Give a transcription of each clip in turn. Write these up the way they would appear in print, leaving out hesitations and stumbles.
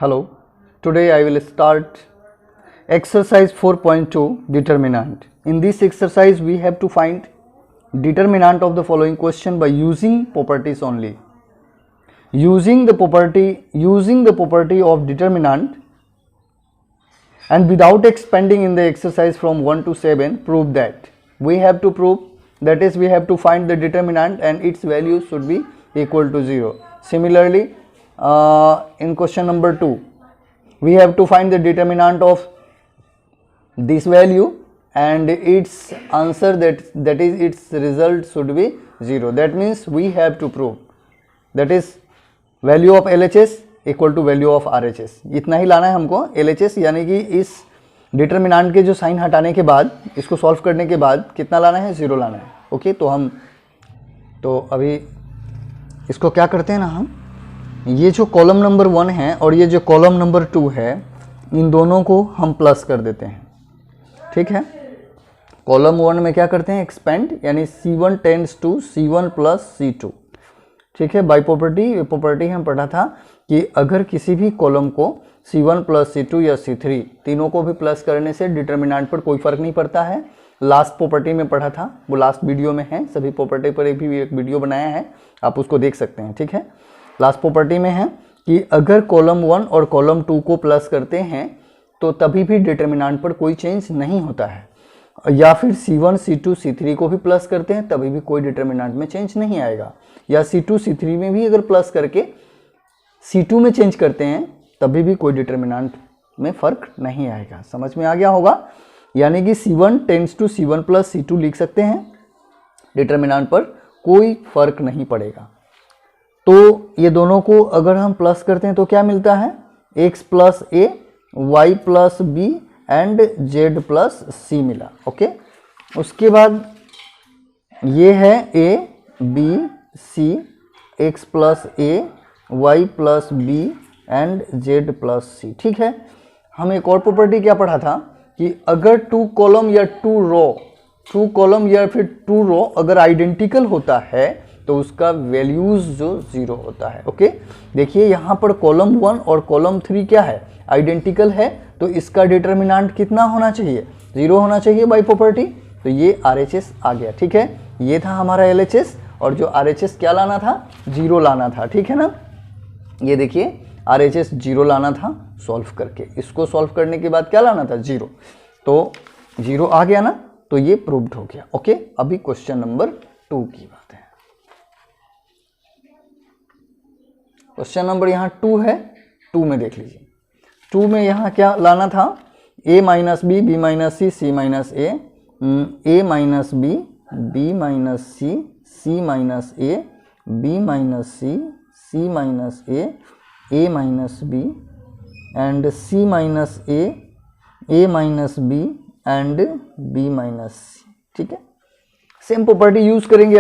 Hello, today I will start exercise 4.2 determinant. In this exercise we have to find determinant of the following question by using properties only. Using the property of determinant and without expanding in the exercise from 1 to 7, prove that. We have to prove, that is we have to find the determinant and its value should be equal to 0. Similarly, in question number 2, we have to find the determinant of this value and its answer, that is its result should be 0. That means we have to prove, that is value of LHS equal to value of RHS. इतना ही लाना है हमको. LHS यानी कि इस determinant के जो sign हटाने के बाद, इसको सॉल्व करने के बाद कितना लाना है, 0 लाना है. ओके, तो अभी इसको क्या करते हैं ना, हम ये जो कॉलम नंबर 1 है और ये जो कॉलम नंबर 2 है, इन दोनों को हम प्लस कर देते हैं. ठीक है, कॉलम 1 में क्या करते हैं, एक्सपेंड, यानी C1 tends to C1 plus C2. ठीक है, बाय प्रॉपर्टी हम पढ़ा था कि अगर किसी भी कॉलम को C1 प्लस C2 या C3 तीनों को भी प्लस करने से डिटर्मिनेंट पर कोई फर्क नहीं पड़ता है. लास्ट प्रॉपर्टी में पढ़ा था, वो लास्ट वीडियो में है, सभी प्रॉपर्टी पर एक वीडियो बनाया है, आप उसको देख सकते हैं. ठीक है, लास्ट प्रॉपर्टी में है कि अगर कॉलम 1 और कॉलम 2 को प्लस करते हैं तो तभी भी डिटर्मिनेंट पर कोई चेंज नहीं होता है, या फिर C1 C2 C3 को भी प्लस करते हैं तभी भी कोई डिटर्मिनेंट में चेंज नहीं आएगा, या C2 C3 में भी अगर प्लस करके C2 में चेंज करते हैं तभी भी कोई डिटर्मिनेंट में फर्क नहीं आएगा. समझ में आ गया होगा. यानी कि C1 tends to C1 plus C2 लिख सकते हैं, डिटर्मिनेंट पर कोई फर्क नहीं पड़ेगा. तो ये दोनों को अगर हम प्लस करते हैं तो क्या मिलता है, x plus a, y plus b and z plus c मिला. ओके, उसके बाद ये है a b c, x plus a, y plus b and z plus c. ठीक है, हम एक और प्रॉपर्टी क्या पढ़ा था कि अगर 2 कॉलम या 2 रो अगर आइडेंटिकल होता है तो उसका वैल्यूज जो 0 होता है. ओके, देखिए यहाँ पर कॉलम 1 और कॉलम 3 क्या है, आइडेंटिकल है, तो इसका डिटर्मिनेंट कितना होना चाहिए, 0 होना चाहिए बाय प्रॉपर्टी. तो ये RHS आ गया. ठीक है, ये था हमारा LHS और जो RHS क्या लाना था, 0 लाना था. ठीक है ना, ये देखिए RHS 0 लाना था सॉल्व करके. इसको सॉल्व करने के बाद क्या लाना था, 0. तो 0 आ गया ना, तो ये प्रूव्ड हो गया. ओके, अभी क्वेश्चन नंबर 2 की बात है. क्वेश्चन नंबर यहाँ 2 है. 2 में देख लीजिए, 2 में यहाँ क्या लाना था, a minus B, B minus C, C minus A minus B, B minus C, C minus A, B minus C, C minus A minus B and C minus A minus B and B minus C. ठीक है, same property use करेंगे.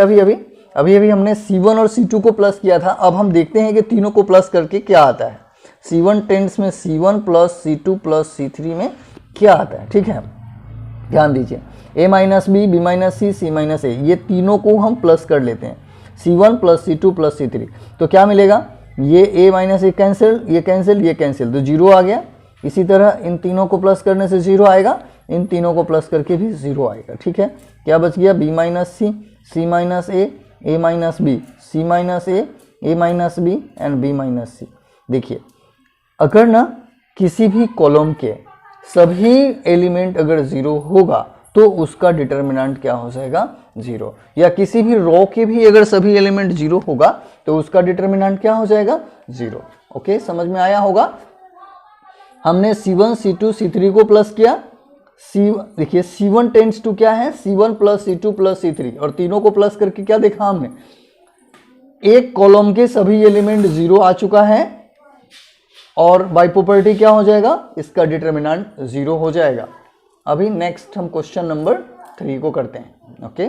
अभी हमने C1 और C2 को plus किया था. अब हम देखते हैं कि तीनों को प्लस करके क्या आता है. C1 टेंड्स में C1 plus C2 plus C3 में क्या आता है. ठीक है, ध्यान दीजिए, a minus B, B minus C, C minus A, ये तीनों को हम प्लस कर लेते हैं. C1 plus C2 plus C3, तो क्या मिलेगा, ये a माइनस ए कैंसिल, ये कैंसिल, तो 0 आ गया. इसी तरह इन तीनों को प्लस करने से 0 आएगा, इन तीनों को प्लस करके भी 0 आएगा. ठीक है, क्या बच गया, b minus C, C minus A minus B, C minus A minus B and B minus C. देखिए, अगर ना किसी भी कॉलम के सभी एलिमेंट अगर 0 होगा तो उसका डिटर्मिनेंट क्या हो जाएगा, 0. या किसी भी रो के भी अगर सभी एलिमेंट 0 होगा तो उसका डिटर्मिनेंट क्या हो जाएगा, 0. ओके, समझ में आया होगा. हमने C1 C2 C3 को प्लस किया. देखिए C1 टेंड्स टू क्या है, C1 plus C2 plus C3, और तीनों को प्लस करके क्या देखा हमने, एक कॉलम के सभी एलिमेंट 0 आ चुका है और बाय प्रॉपर्टी क्या हो जाएगा, इसका डिटर्मिनेंट 0 हो जाएगा. अभी नेक्स्ट हम क्वेश्चन नंबर 3 को करते हैं. ओके,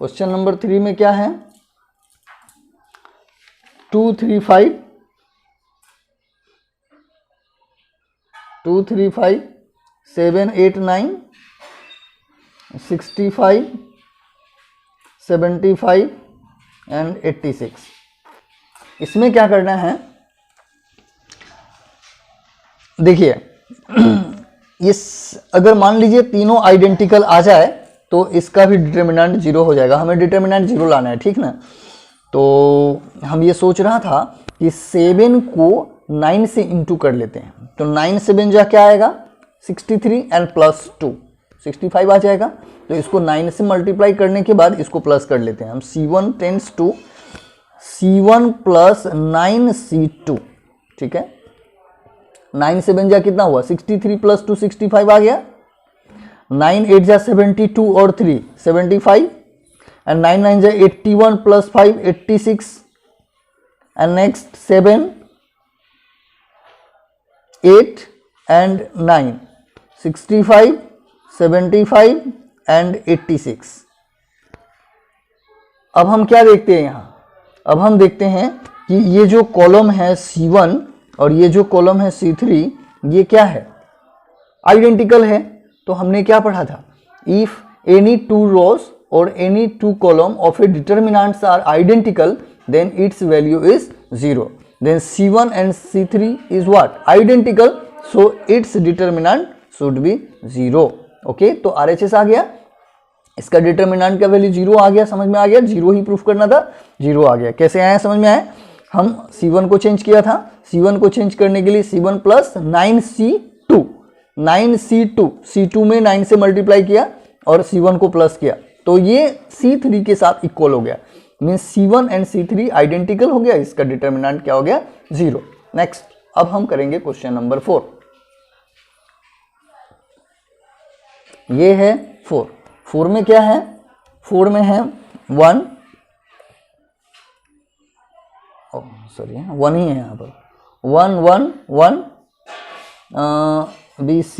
क्वेश्चन नंबर 3 में क्या है, 2 3 5 7 8 9 65 75 एंड 86. इसमें क्या करना है, देखिए इस अगर मान लीजिए तीनों आइडेंटिकल आ जाए तो इसका भी डिटर्मिनेंट 0 हो जाएगा। हमें डिटर्मिनेंट 0 लाना है, ठीक ना। तो हम ये सोच रहा था कि 7 को 9 से इंटू कर लेते हैं, तो 9 7 जा क्या आएगा 63 एंड प्लस 2 65 आ जाएगा। तो इसको 9 से मल्टीप्लाई करने के बाद इसको प्लस कर लेते हैं हम। C1 tense to C1 plus 9C2, ठीक है। 9 7 जा कितना हुआ 63 प्लस 2 65 आ गया। 9 8 जा 72 और 3 75 एंड 9 9 जा 81 plus 5 86 and next 7 8 and 9 65 75 and 86। अब हम क्या देखते हैं यहाँ, अब हम देखते हैं कि ये जो कॉलम है C1 और ये जो कॉलम है C3 ये क्या है आइडेंटिकल है। तो हमने क्या पढ़ा था, इफ एनी टू रोज और any two column of a determinants are identical then its value is 0, then C1 and C3 is what identical, so its determinant should be 0। Okay, तो RHS आ गया, इसका डिटर्मिनेंट का value 0 आ गया, समझ में आ गया, 0 ही प्रूफ करना था, 0 आ गया। कैसे आया समझ में आया, हम C1 को चेंज किया था, C1 को चेंज करने के लिए C1 प्लस 9C2 C2 में 9 से मल्टीप्लाई किया और C1 को प्लस किया, तो ये C3 के साथ इक्वल हो गया, means C1 and C3 identical हो गया, इसका डिटर्मिनेंट क्या हो गया 0। नेक्स्ट अब हम करेंगे क्वेश्चन नंबर 4। ये है 4 में क्या है, 4 में है 1 ही है यहाँ पर 1 1 1 BC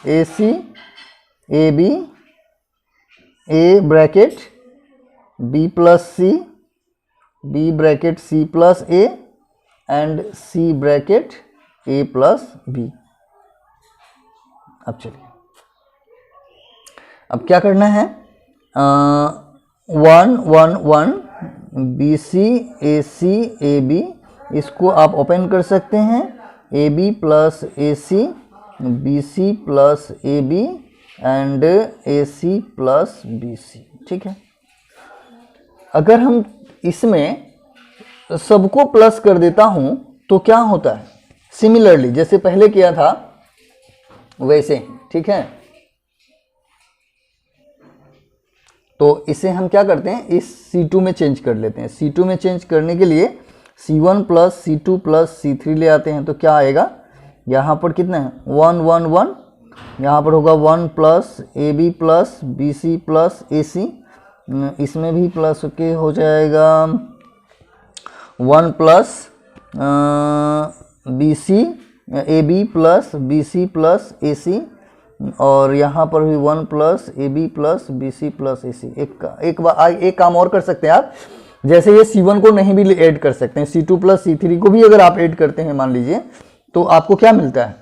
AC AB A bracket B plus C B bracket C plus A and C bracket A plus B। अब चलिए अब क्या करना है, 1 1 1 BC AC AB, इसको आप ओपन कर सकते हैं, AB plus AC BC plus AB and AC plus BC, ठीक है। अगर हम इसमें सबको प्लस कर देता हूं तो क्या होता है, सिमिलरली जैसे पहले किया था वैसे, ठीक है। तो इसे हम क्या करते हैं, इस C2 में चेंज कर लेते हैं। C2 में चेंज करने के लिए C1 plus C2 plus C3 ले आते हैं, तो क्या आएगा, यहाँ पर कितना है 1 1 1, यहाँ पर होगा 1 plus AB plus BC plus AC, इसमें भी प्लस के हो जाएगा 1 plus BC AB plus BC plus AC, और यहाँ पर भी 1 plus AB plus BC plus AC। एक काम और कर सकते हैं आप, जैसे ये C1 को नहीं भी ऐड कर सकते हैं, C2 प्लस C3 को भी अगर आप ऐड करते हैं मान लीजिए, तो आपको क्या मिलता है,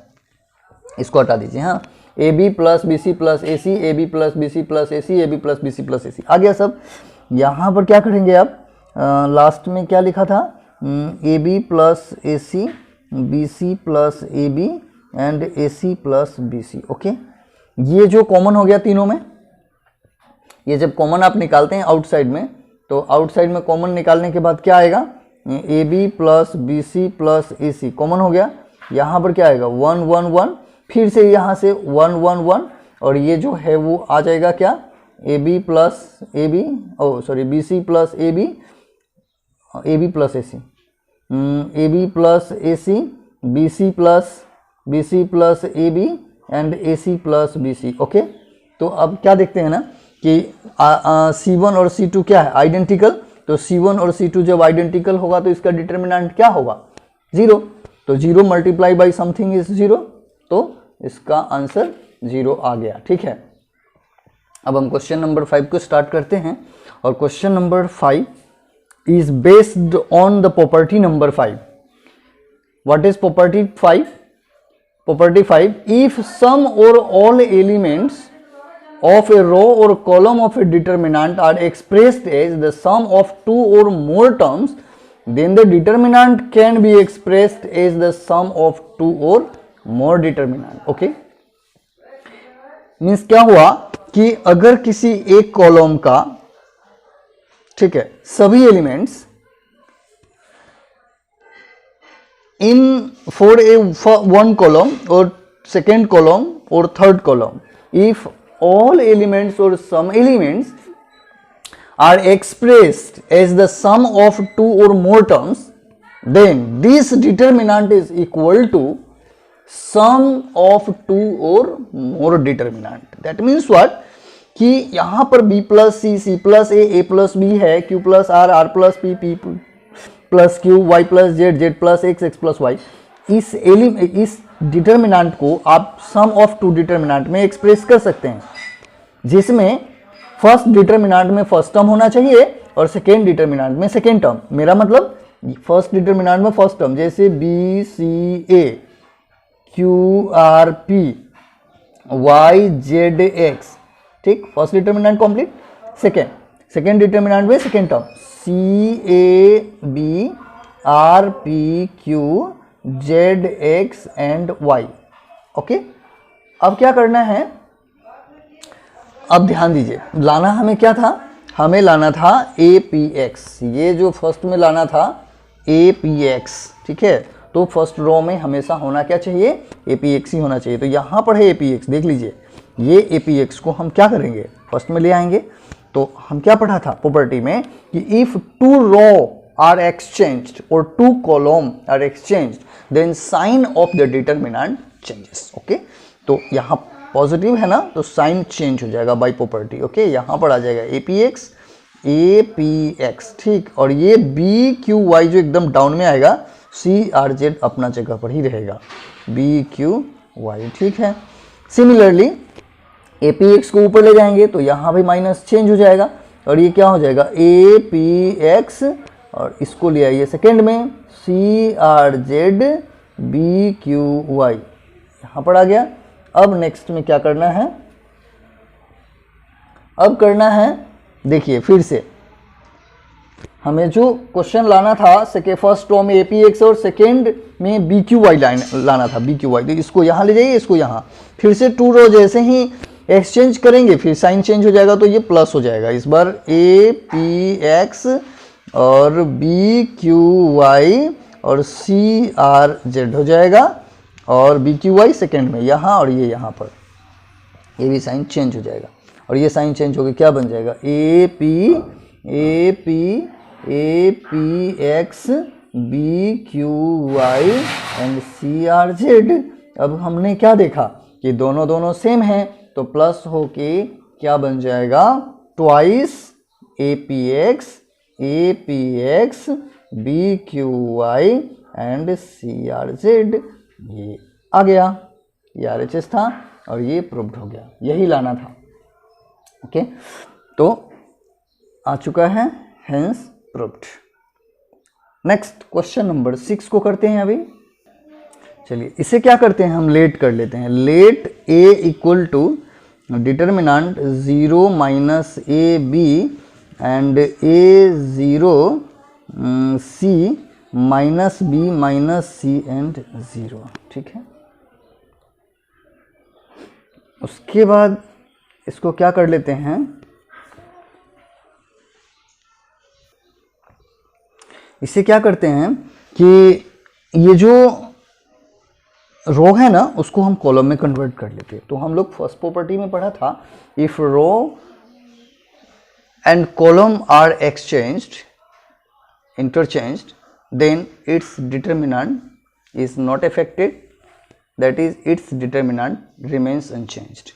इसको हटा दीजिए, हाँ, AB plus BC plus AC AB plus BC plus AC AB plus BC plus AC आ गया सब। यहाँ पर क्या करेंगे आप, लास्ट में क्या लिखा था, AB plus AC BC plus AB and AC plus BC। Okay, ये जो कॉमन हो गया तीनों में, ये जब कॉमन आप निकालते हैं आउटसाइड में, तो आउटसाइड में कॉमन निकालने के बाद क्या आएगा, AB plus BC plus AC common हो गया, यहाँ पर क्या आएगा 1 1 1, फिर से यहाँ से 1 1 1, और ये जो है वो आ जाएगा क्या, AB plus AB BC plus AB plus AC, AB plus AC BC plus AB and AC plus BC। Okay, तो अब क्या देखते हैं ना कि C1 और C2 क्या है आइडेंटिकल, तो C1 और C2 जब आइडेंटिकल होगा तो इसका डिटर्मिनेंट क्या होगा 0, तो 0 मल्टीप्लाई बाई समथिंग इज 0, तो इसका आंसर 0 आ गया, ठीक है। अब हम क्वेश्चन नंबर 5 को स्टार्ट करते हैं, और question number 5 is based on the property number 5. What is property 5? Property 5, if some or all elements of a row or column of a determinant are expressed as the sum of two or more terms, then the determinant can be expressed as the sum of two or more determinant. Okay, means क्या हुआ कि अगर किसी एक column का, ठीक है, सभी elements in for a one column और सेकेंड कॉलम और third column, if all elements or some elements are expressed as the sum of two or more terms, then this determinant is equal to sum of two or more determinant. That means what? कि यहाँ पर b plus C, C plus A plus B है, q plus R plus P plus Q, y plus Z plus X plus Y, इस determinant को आप sum of two determinant में express कर सकते हैं, जिसमें फर्स्ट डिटर्मिनेंट में फर्स्ट टर्म होना चाहिए और सेकेंड डिटर्मिनेंट में सेकेंड टर्म। मेरा मतलब फर्स्ट डिटर्मिनेंट में फर्स्ट टर्म, जैसे B C A, Q R P, Y Z x, ठीक, first determinant complete. Second determinant में second term, C A B R P Q Z X and Y. Okay, अब क्या करना है, अब ध्यान दीजिए, लाना हमें क्या था, हमें लाना था ए पी एक्स, ये जो फर्स्ट में लाना था ए पी एक्स, ठीक है। तो फर्स्ट रो में हमेशा होना क्या चाहिए, ए पी एक्स ही होना चाहिए। तो यहाँ पर है ए पी एक्स, देख लीजिए, ये ए पी एक्स को हम क्या करेंगे, फर्स्ट में ले आएंगे। तो हम क्या पढ़ा था प्रॉपर्टी में कि if two row are exchanged or two column are exchanged, then sign of the determinant changes. Okay, तो यहाँ पॉजिटिव है ना, तो साइन चेंज हो जाएगा बाय प्रॉपर्टी। ओके, यहाँ पर आ जाएगा ए पी एक्स, ठीक, और ये बी क्यू वाई जो एकदम डाउन में आएगा, सी आर जेड अपना जगह पर ही रहेगा, बी क्यू वाई, ठीक है। सिमिलरली ए पी एक्स को ऊपर ले जाएंगे तो यहाँ भी माइनस चेंज हो जाएगा और ये क्या हो जाएगा, ए पी एक्स, और इसको ले आइए सेकेंड में, C R Z B Q Y, यहाँ पर आ गया। अब नेक्स्ट में क्या करना है, अब करना है, देखिए फिर से हमें जो क्वेश्चन लाना था, फर्स्ट रो में ए पी एक्स और सेकेंड में बी क्यू वाई लाना था, बी क्यू वाई, तो इसको यहाँ ले जाइए, इसको यहाँ, फिर से टू रो जैसे ही एक्सचेंज करेंगे फिर साइन चेंज हो जाएगा, तो ये प्लस हो जाएगा। इस बार ए पी एक्स और बी क्यू वाई और सी आर जेड हो जाएगा, और बी क्यू वाई सेकेंड में यहाँ, और ये यहाँ पर ये भी साइन चेंज हो जाएगा, और ये साइन चेंज होकर क्या बन जाएगा, A P X B Q Y and C R Z. अब हमने क्या देखा कि दोनों सेम हैं, तो प्लस होके क्या बन जाएगा, twice A P X B Q Y and C R Z. ये आ गया, ये आर एच एस था और ये प्रूव्ड हो गया, यही लाना था। ओके, तो आ चुका है, hence proved. Next question number 6 को करते हैं अभी। चलिए इसे क्या करते हैं, हम लेट कर लेते हैं। Let A equal to determinant 0 minus A B and A 0 C minus B minus C and 0, ठीक है। उसके बाद इसको क्या कर लेते हैं, इसे क्या करते हैं कि ये जो रो है ना उसको हम कॉलम में कन्वर्ट कर लेते हैं। तो हम लोग फर्स्ट प्रॉपर्टी में पढ़ा था, if row and column are exchanged interchanged, then its determinant is not affected, that is its determinant remains unchanged.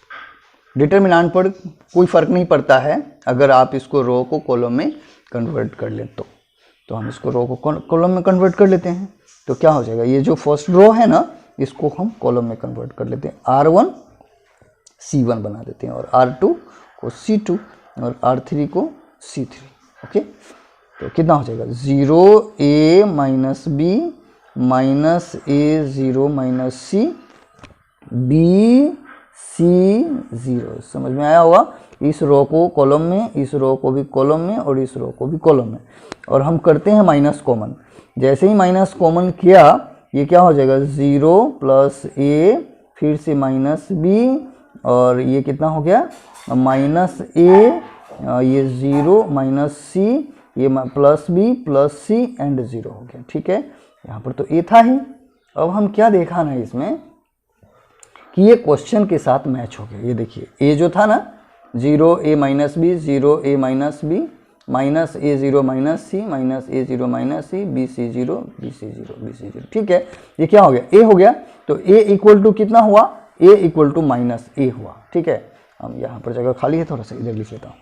Determinant पर कोई फर्क नहीं पड़ता है अगर आप इसको रो को कॉलम में कन्वर्ट कर ले तो हम इसको रो को कॉलम में कन्वर्ट कर लेते हैं। तो क्या हो जाएगा, ये जो फर्स्ट रो है ना इसको हम कॉलम में कन्वर्ट कर लेते हैं, R1 C1 बना देते हैं और R2 को C2 और R3 को C3। ओके, तो कितना हो जाएगा, 0a minus B minus A 0 minus C B C 0। समझ में आया होगा। इस रो को कॉलम में, इस रो को भी कॉलम में और इस रो को भी कॉलम में, और हम करते हैं माइनस कॉमन। जैसे ही माइनस कॉमन किया ये क्या हो जाएगा 0 प्लस ए फिर से माइनस बी और ये कितना हो गया माइनस ए, ये 0 माइनस सी, ये plus B plus C and 0 हो गया। ठीक है, यहाँ पर तो ए था ही। अब हम क्या देखा ना इसमें कि ये क्वेश्चन के साथ मैच हो गया। ये देखिए ए जो था ना 0 A minus B 0 A minus B minus A 0 minus C minus A 0 minus C B C 0 B C 0 B C 0। ठीक है, ये क्या हो गया ए हो गया। तो ए इक्वल टू कितना हुआ, ए इक्वल टू माइनस ए हुआ। ठीक है, अब यहाँ पर जगह खाली है, थोड़ा सा इधर लिख लेता हूँ।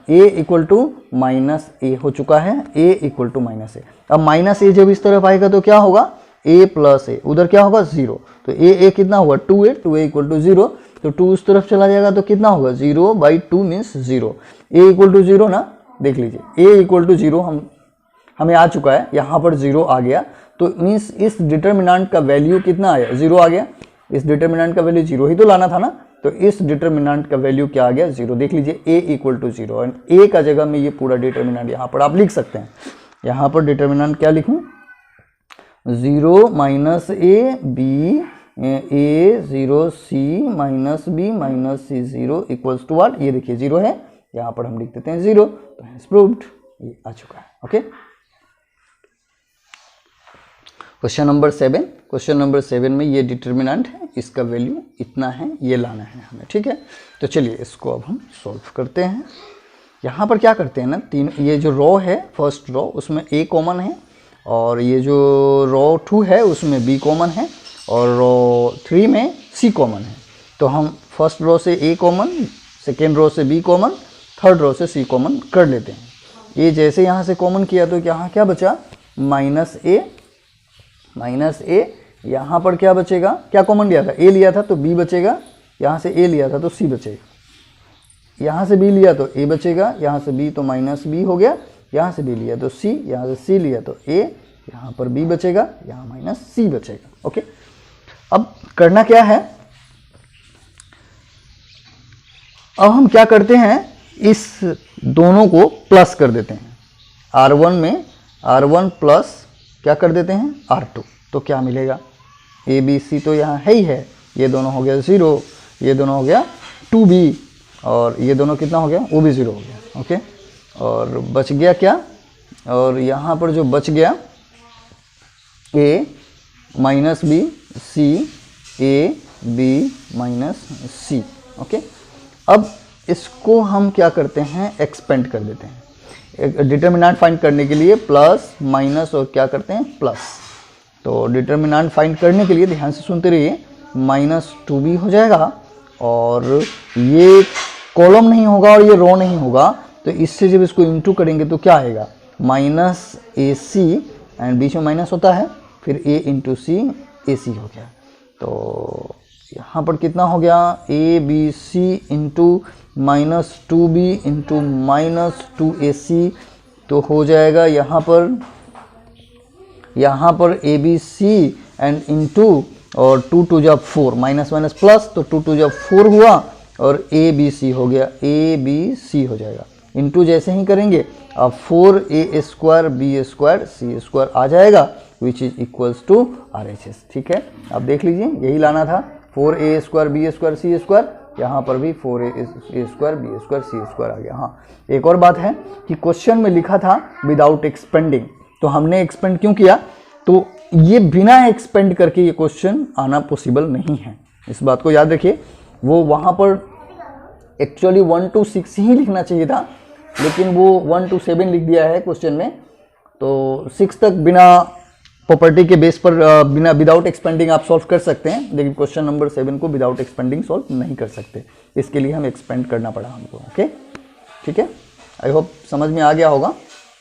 ए इक्वल टू माइनस ए हो चुका है, ए इक्वल टू माइनस ए। अब माइनस ए जब इस तरफ आएगा तो क्या होगा ए प्लस ए, उधर क्या होगा 0। तो ए कितना हुआ 2a, 2a इक्वल टू 0। तो 2 उस तरफ चला जाएगा तो कितना होगा 0/2 मीन्स 0। ए इक्वल टू 0 ना, देख लीजिए ए इक्वल टू 0 हमें आ चुका है, यहाँ पर 0 आ गया। तो मीन्स इस डिटर्मिनेंट का वैल्यू कितना आया 0 आ गया। इस डिटर्मिनेंट का वैल्यू 0 ही तो लाना था ना, तो इस डिटर्मिनेंट का वैल्यू क्या आ गया 0। देख लीजिए ए इक्वल टू 0 एंड ए का जगह में ये पूरा डिटर्मिनेंट यहाँ पर आप लिख सकते हैं। यहाँ पर डिटर्मिनेंट क्या लिखूँ 0 minus A B A 0 C minus B minus C 0 equals to what, ये देखिए 0 है, यहाँ पर हम लिख देते हैं 0। तो हैज प्रूव्ड, ये आ चुका है। Okay, question number 7। Question number 7 में ये डिटर्मिनेंट है, इसका वैल्यू इतना है, ये लाना है हमें। ठीक है, तो चलिए इसको अब हम सॉल्व करते हैं। यहाँ पर क्या करते हैं ना, तीन ये जो रो है फर्स्ट रो उसमें ए कॉमन है और ये जो रो 2 है उसमें बी कॉमन है और रो 3 में सी कॉमन है। तो हम फर्स्ट रो से ए कॉमन, सेकेंड रो से बी कॉमन, थर्ड रो से सी कॉमन कर लेते हैं। ये जैसे यहाँ से कॉमन किया तो यहाँ क्या बचा माइनस ए, यहाँ पर क्या बचेगा, क्या कॉमन लिया था ए लिया था तो बी बचेगा, यहाँ से ए लिया था तो सी बचेगा, यहाँ से बी लिया तो ए बचेगा, यहाँ से बी तो माइनस बी हो गया, यहाँ से बी लिया तो सी, यहाँ से सी लिया तो ए, यहाँ पर बी बचेगा, यहाँ माइनस सी बचेगा। ओके, अब करना क्या है, अब हम क्या करते हैं इस दोनों को प्लस कर देते हैं। R1 में R1 प्लस क्या कर देते हैं R2, तो क्या मिलेगा ए बी सी तो यहाँ है ही है, ये दोनों हो गया 0, ये दोनों हो गया 2b और ये दोनों कितना हो गया वो भी 0 हो गया। ओके, और बच गया क्या, और यहाँ पर जो बच गया a minus B C A B minus C. Okay, अब इसको हम क्या करते हैं एक्सपेंड कर देते हैं। एक डिटर्मिनेंट फाइंड करने के लिए प्लस माइनस और क्या करते हैं प्लस। तो डिटर्मिनेंट फाइंड करने के लिए ध्यान से सुनते रहिए, माइनस 2b हो जाएगा और ये कॉलम नहीं होगा और ये रो नहीं होगा, तो इससे जब इसको इंटू करेंगे तो क्या आएगा माइनस ए सी एंड बीच में माइनस होता है, फिर ए इंटू सी ए सी हो गया। तो यहाँ पर कितना हो गया A B C into minus 2b into minus 2ac, तो हो जाएगा यहाँ पर A B C and into और 2 2 जब 4 माइनस माइनस प्लस, तो 2 2 जब 4 हुआ और ए बी सी हो गया, ए बी सी हो जाएगा। इंटू जैसे ही करेंगे अब 4a square B square C square आ जाएगा which is equals to RHS। ठीक है, अब देख लीजिए यही लाना था 4a square B square C square, यहाँ पर भी 4a square B square C square आ गया। हाँ, एक और बात है कि क्वेश्चन में लिखा था विदाउट एक्सपेंडिंग, तो हमने एक्सपेंड क्यों किया, तो ये बिना एक्सपेंड करके ये क्वेश्चन आना पॉसिबल नहीं है, इस बात को याद रखिए। वो वहाँ पर एक्चुअली 1 to 6 ही लिखना चाहिए था, लेकिन वो 1 to 7 लिख दिया है क्वेश्चन में, तो 6 तक बिना प्रॉपर्टी के बेस पर बिना विदाउट एक्सपेंडिंग आप सॉल्व कर सकते हैं, लेकिन क्वेश्चन नंबर 7 को विदाउट एक्सपेंडिंग सॉल्व नहीं कर सकते, इसके लिए हम एक्सपेंड करना पड़ा हमको। ओके, ठीक है, आई होप समझ में आ गया होगा।